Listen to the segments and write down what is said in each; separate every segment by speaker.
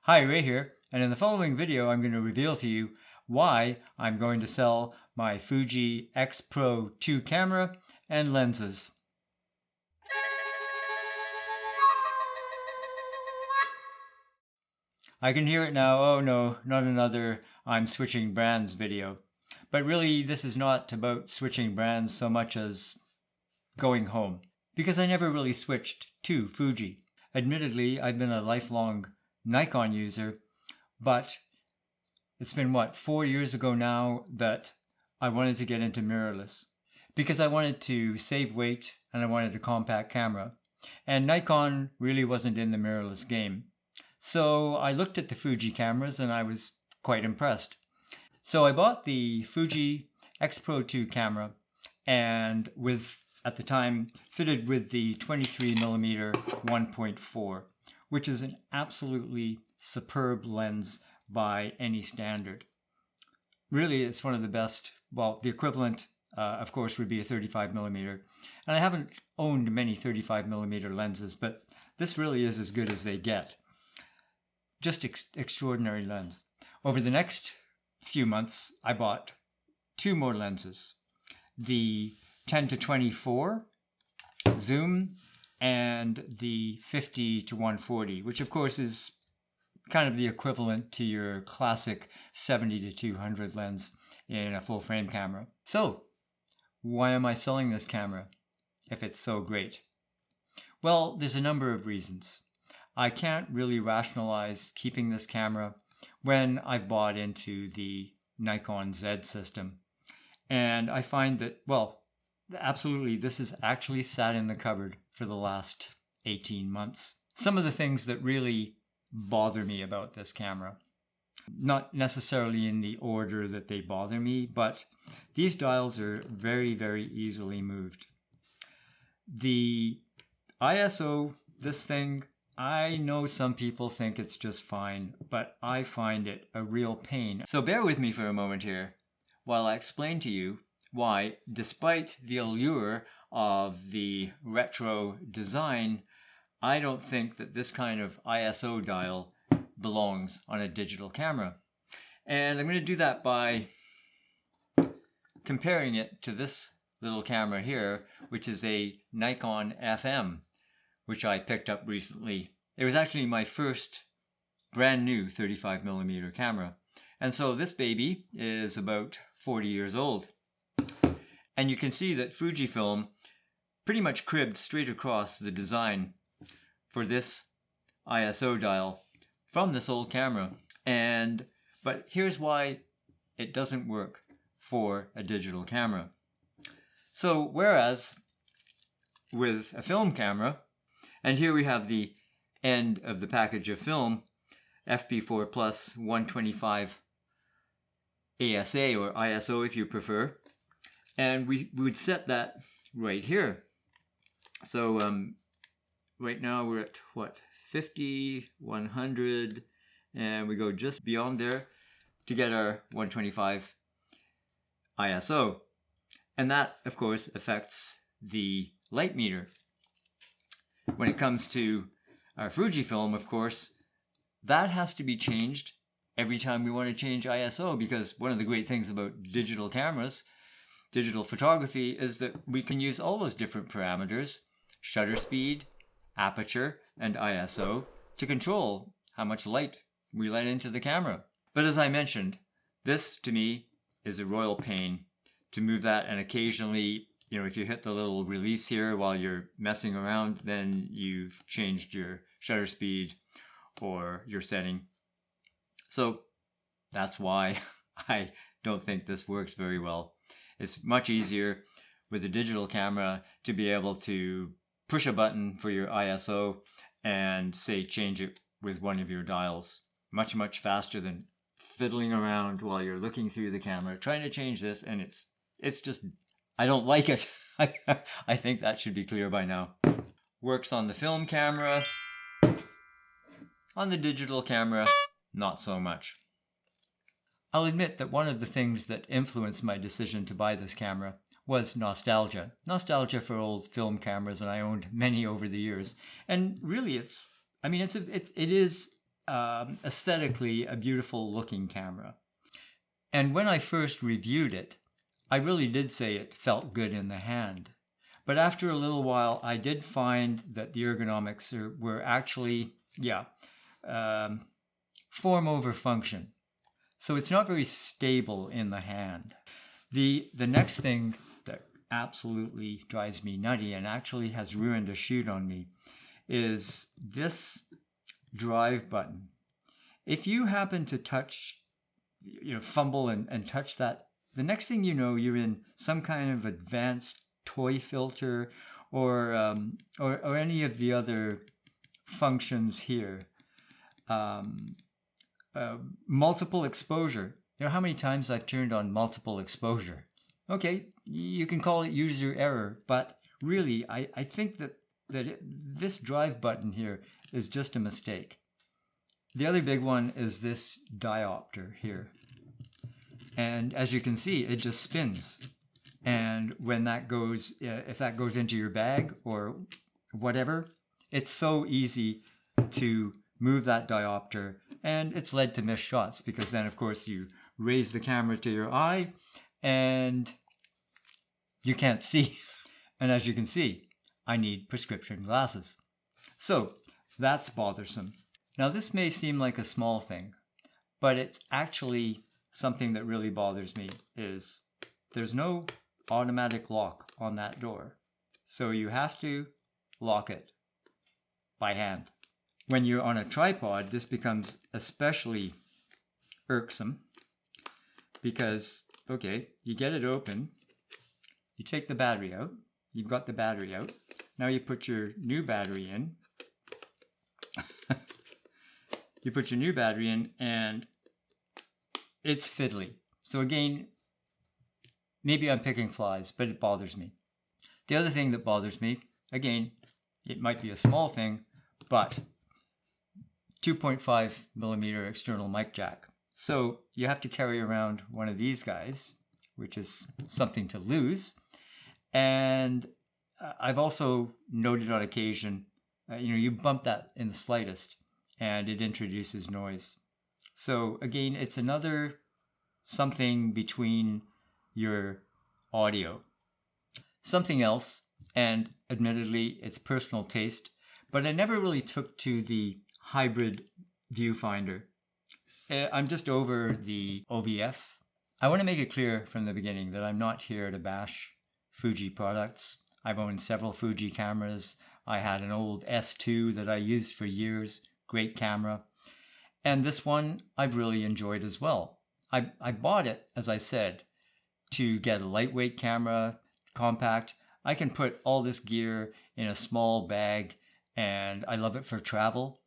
Speaker 1: Hi, Ray here, and in the following video I'm going to reveal to you why I'm going to sell my Fuji X-Pro2 camera and lenses. I can hear it now. Oh no, not another I'm switching brands video. But really this is not about switching brands so much as going home, because I never really switched to Fuji. Admittedly, I've been a lifelong Nikon user, but it's been 4 years ago now that I wanted to get into mirrorless because I wanted to save weight and I wanted a compact camera, and Nikon really wasn't in the mirrorless game. So I looked at the Fuji cameras and I was quite impressed. So I bought the Fuji X-Pro2 camera, and at the time fitted with the 23mm 1.4, which is an absolutely superb lens by any standard. Really, it's one of the best. Well, the equivalent, of course, would be a 35mm. And I haven't owned many 35mm lenses, but this really is as good as they get. Just extraordinary lens. Over the next few months, I bought two more lenses. The 10-24 zoom and the 50-140, which of course is kind of the equivalent to your classic 70-200 lens in a full frame camera. So why am I selling this camera if it's so great? Well, there's a number of reasons. I can't really rationalize keeping this camera when I've bought into the Nikon Z system. And I find that, well, absolutely, this has actually sat in the cupboard for the last 18 months. Some of the things that really bother me about this camera, not necessarily in the order that they bother me, but these dials are very, very easily moved. The ISO, this thing, I know some people think it's just fine, but I find it a real pain. So bear with me for a moment here while I explain to you why, despite the allure of the retro design, I don't think that this kind of ISO dial belongs on a digital camera. And I'm going to do that by comparing it to this little camera here, which is a Nikon FM, which I picked up recently. It was actually my first brand new 35mm camera. And so this baby is about 40 years old. And you can see that Fujifilm pretty much cribbed straight across the design for this ISO dial from this old camera. But here's why it doesn't work for a digital camera. So whereas with a film camera, and here we have the end of the package of film, FP4 plus 125 ASA or ISO if you prefer, and we would set that right here. So right now we're at what, 50, 100, and we go just beyond there to get our 125 ISO. And that, of course, affects the light meter. When it comes to our Fujifilm, of course, that has to be changed every time we want to change ISO, because one of the great things about digital cameras, digital photography, is that we can use all those different parameters, shutter speed, aperture, and ISO, to control how much light we let into the camera. But as I mentioned, this to me is a royal pain to move that, and occasionally, if you hit the little release here while you're messing around, then you've changed your shutter speed or your setting. So that's why I don't think this works very well. It's much easier with a digital camera to be able to push a button for your ISO and say change it with one of your dials. Much, much faster than fiddling around while you're looking through the camera trying to change this, and it's just, I don't like it. I think that should be clear by now. Works on the film camera. On the digital camera, not so much. I'll admit that one of the things that influenced my decision to buy this camera was nostalgia. Nostalgia for old film cameras, and I owned many over the years. And really it is aesthetically a beautiful looking camera. And when I first reviewed it, I really did say it felt good in the hand. But after a little while, I did find that the ergonomics were actually, form over function. So it's not very stable in the hand. The next thing that absolutely drives me nutty and actually has ruined a shoot on me is this drive button. If you happen to touch, fumble and touch that, the next thing you know, you're in some kind of advanced toy filter or any of the other functions here. Multiple exposure. You know how many times I've turned on multiple exposure? Okay, you can call it user error, but really, I think that this drive button here is just a mistake. The other big one is this diopter here. And as you can see, it just spins. And when that goes, if that goes into your bag or whatever, it's so easy to move that diopter, and it's led to missed shots because then of course you raise the camera to your eye and you can't see. And as you can see, I need prescription glasses. So that's bothersome. Now this may seem like a small thing, but it's actually something that really bothers me is there's no automatic lock on that door. So you have to lock it by hand. When you're on a tripod, this becomes especially irksome because, okay, you get it open, you take the battery out, you've got the battery out, now you put your new battery in, you put your new battery in and it's fiddly. So again, maybe I'm picking flies, but it bothers me. The other thing that bothers me, again, it might be a small thing, but 2.5 millimeter external mic jack. So you have to carry around one of these guys, which is something to lose. And I've also noted on occasion, you bump that in the slightest and it introduces noise. So again, it's another something between your audio. Something else, and admittedly it's personal taste, but I never really took to the hybrid viewfinder. I'm just over the OVF. I want to make it clear from the beginning that I'm not here to bash Fuji products. I've owned several Fuji cameras. I had an old S2 that I used for years, great camera. And this one I've really enjoyed as well. I bought it, as I said, to get a lightweight camera, compact. I can put all this gear in a small bag and I love it for travel.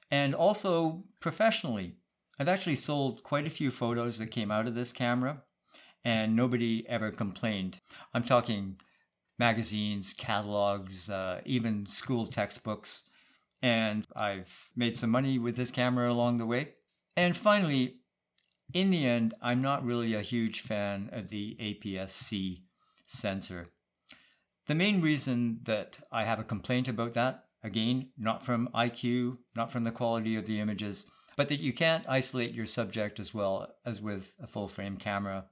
Speaker 1: And also professionally. I've actually sold quite a few photos that came out of this camera and nobody ever complained. I'm talking magazines, catalogs, even school textbooks. And I've made some money with this camera along the way. And finally, in the end, I'm not really a huge fan of the APS-C sensor. The main reason that I have a complaint about that, again, not from IQ, not from the quality of the images, but that you can't isolate your subject as well as with a full frame camera,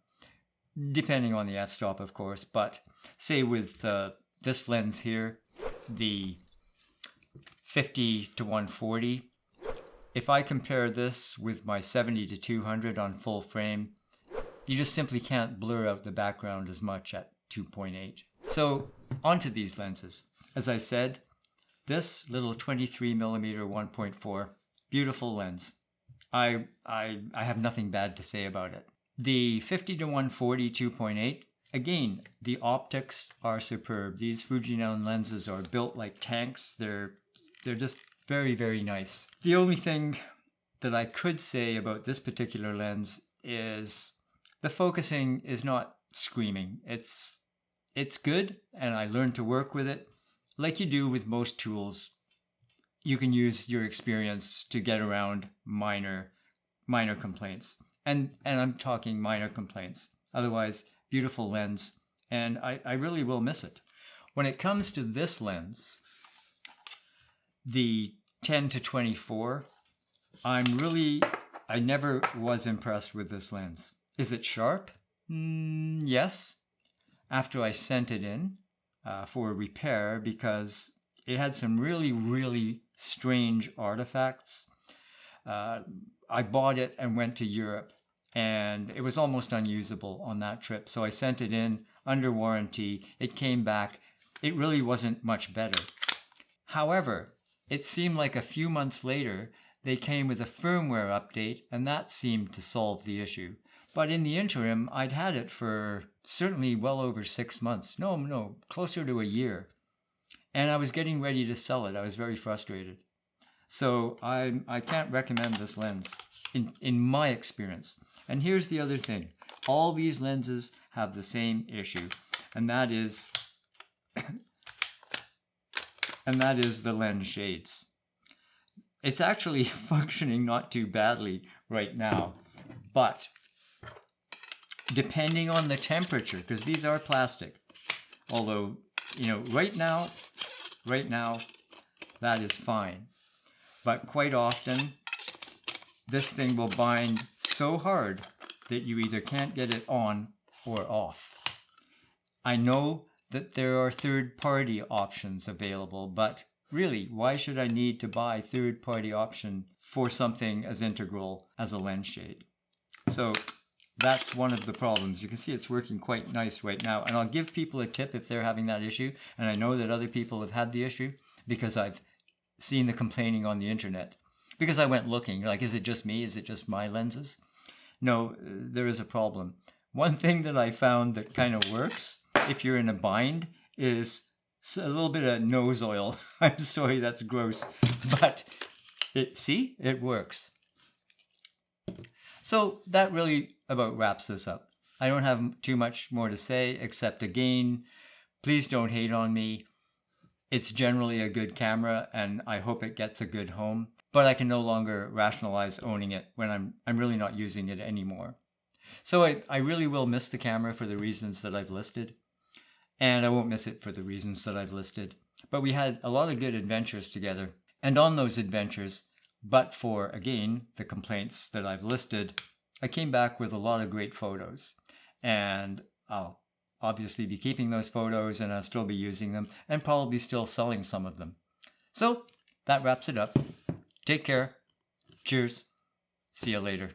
Speaker 1: depending on the f-stop of course, but say with this lens here, the 50-140, if I compare this with my 70-200 on full frame, you just simply can't blur out the background as much at 2.8. So onto these lenses. As I said, this little 23mm 1.4, beautiful lens. I have nothing bad to say about it. The 50-140 2.8, again, the optics are superb. These Fujinon lenses are built like tanks. They're just very, very nice. The only thing that I could say about this particular lens is the focusing is not screaming. It's good, and I learned to work with it. Like you do with most tools, you can use your experience to get around minor complaints. And I'm talking minor complaints. Otherwise, beautiful lens, and I really will miss it. When it comes to this lens, the 10-24, I never was impressed with this lens. Is it sharp? Yes. After I sent it in for repair because it had some really, really strange artifacts. I bought it and went to Europe, and it was almost unusable on that trip. So I sent it in under warranty. It came back. It really wasn't much better. However, it seemed like a few months later they came with a firmware update, and that seemed to solve the issue. But in the interim, I'd had it for certainly well over 6 months. No, closer to a year. And I was getting ready to sell it. I was very frustrated. So I can't recommend this lens in my experience. And here's the other thing. All these lenses have the same issue, and that is the lens shades. It's actually functioning not too badly right now, but depending on the temperature, because these are plastic, although, right now, that is fine. But quite often, this thing will bind so hard that you either can't get it on or off. I know that there are third-party options available, but really, why should I need to buy third-party option for something as integral as a lens shade? So that's one of the problems. You can see it's working quite nice right now, and I'll give people a tip if they're having that issue, and I know that other people have had the issue because I've seen the complaining on the internet. Because I went looking, like, is it just me? Is it just my lenses? No, there is a problem. One thing that I found that kind of works if you're in a bind is a little bit of nose oil. I'm sorry, that's gross, but it works. So that really about wraps this up. I don't have too much more to say, except again, please don't hate on me. It's generally a good camera, and I hope it gets a good home, but I can no longer rationalize owning it when I'm really not using it anymore. So I really will miss the camera for the reasons that I've listed, and I won't miss it for the reasons that I've listed. But we had a lot of good adventures together, and on those adventures, but for, again, the complaints that I've listed, I came back with a lot of great photos, and I'll obviously be keeping those photos, and I'll still be using them, and probably still selling some of them. So that wraps it up. Take care. Cheers. See you later.